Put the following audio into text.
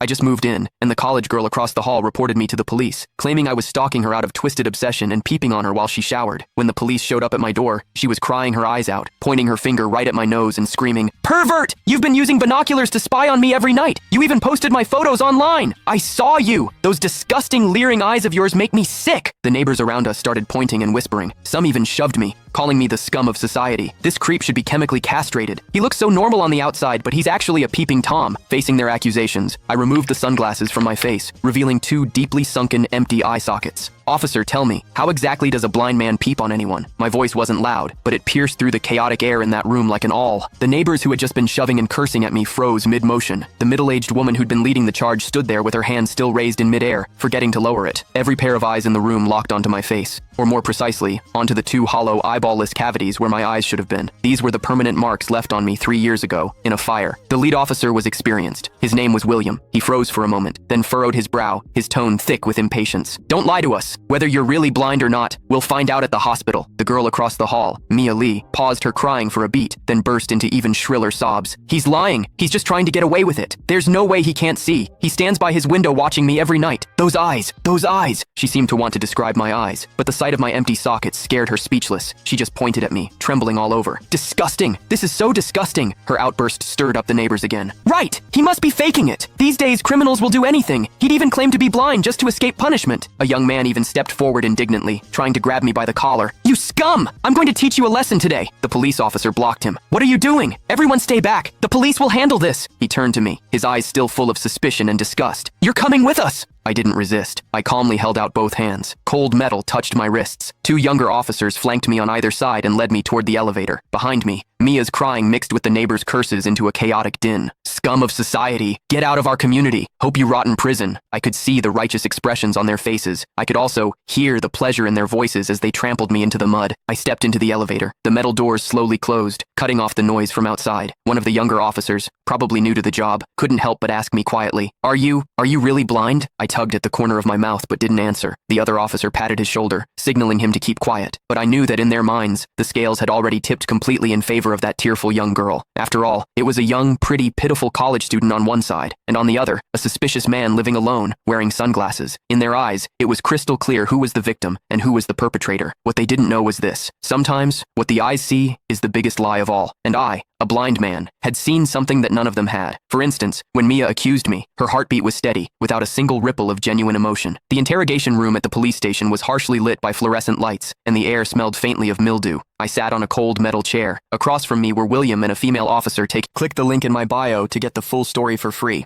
I just moved in, and the college girl across the hall reported me to the police, claiming I was stalking her out of twisted obsession and peeping on her while she showered. When the police showed up at my door, she was crying her eyes out, pointing her finger right at my nose and screaming, "Pervert! You've been using binoculars to spy on me every night! You even posted my photos online! I saw you! Those disgusting, leering eyes of yours make me sick!" The neighbors around us started pointing and whispering. Some even shoved me, calling me the scum of society. This creep should be chemically castrated. He looks so normal on the outside, but he's actually a peeping Tom. Facing their accusations, I removed the sunglasses from my face, revealing two deeply sunken, empty eye sockets. "Officer, tell me, how exactly does a blind man peep on anyone?" My voice wasn't loud, but it pierced through the chaotic air in that room like an awl. The neighbors who had just been shoving and cursing at me froze mid-motion. The middle-aged woman who'd been leading the charge stood there with her hand still raised in mid-air, forgetting to lower it. Every pair of eyes in the room locked onto my face, or more precisely, onto the two hollow, eyeball-less cavities where my eyes should have been. These were the permanent marks left on me 3 years ago, in a fire. The lead officer was experienced. His name was William. He froze for a moment, then furrowed his brow, his tone thick with impatience. "Don't lie to us. Whether you're really blind or not, we'll find out at the hospital." The girl across the hall, Mia Lee, paused her crying for a beat, then burst into even shriller sobs. "He's lying. He's just trying to get away with it. There's no way he can't see. He stands by his window watching me every night. Those eyes, those eyes." She seemed to want to describe my eyes, but the sight of my empty sockets scared her speechless. She just pointed at me, trembling all over. "Disgusting! This is so disgusting!" Her outburst stirred up the neighbors again. "Right! He must be faking it! These days, criminals will do anything. He'd even claim to be blind just to escape punishment." A young man even stepped forward indignantly, trying to grab me by the collar. "You scum! I'm going to teach you a lesson today." The police officer blocked him. "What are you doing? Everyone stay back! The police will handle this!" He turned to me, his eyes still full of suspicion and disgust. "You're coming with us!" I didn't resist. I calmly held out both hands. Cold metal touched my wrists. Two younger officers flanked me on either side and led me toward the elevator. Behind me, Mia's crying mixed with the neighbors' curses into a chaotic din. "Scum of society! Get out of our community! Hope you rot in prison!" I could see the righteous expressions on their faces. I could also hear the pleasure in their voices as they trampled me into the mud. I stepped into the elevator. The metal doors slowly closed, cutting off the noise from outside. One of the younger officers, probably new to the job, couldn't help but ask me quietly, Are you really blind?" I tugged at the corner of my mouth but didn't answer. The other officer patted his shoulder, signaling him to keep quiet. But I knew that in their minds, the scales had already tipped completely in favor of that tearful young girl. After all, it was a young, pretty, pitiful college student on one side, and on the other, a suspicious man living alone, wearing sunglasses. In their eyes, it was crystal clear who was the victim and who was the perpetrator. What they didn't know was this. Sometimes, what the eyes see is the biggest lie of all. And I, a blind man, had seen something that none of them had. For instance, when Mia accused me, her heartbeat was steady, without a single ripple of genuine emotion. The interrogation room at the police station was harshly lit by fluorescent lights, and the air smelled faintly of mildew. I sat on a cold metal chair. Across from me were William and a female officer. Click the link in my bio to get the full story for free.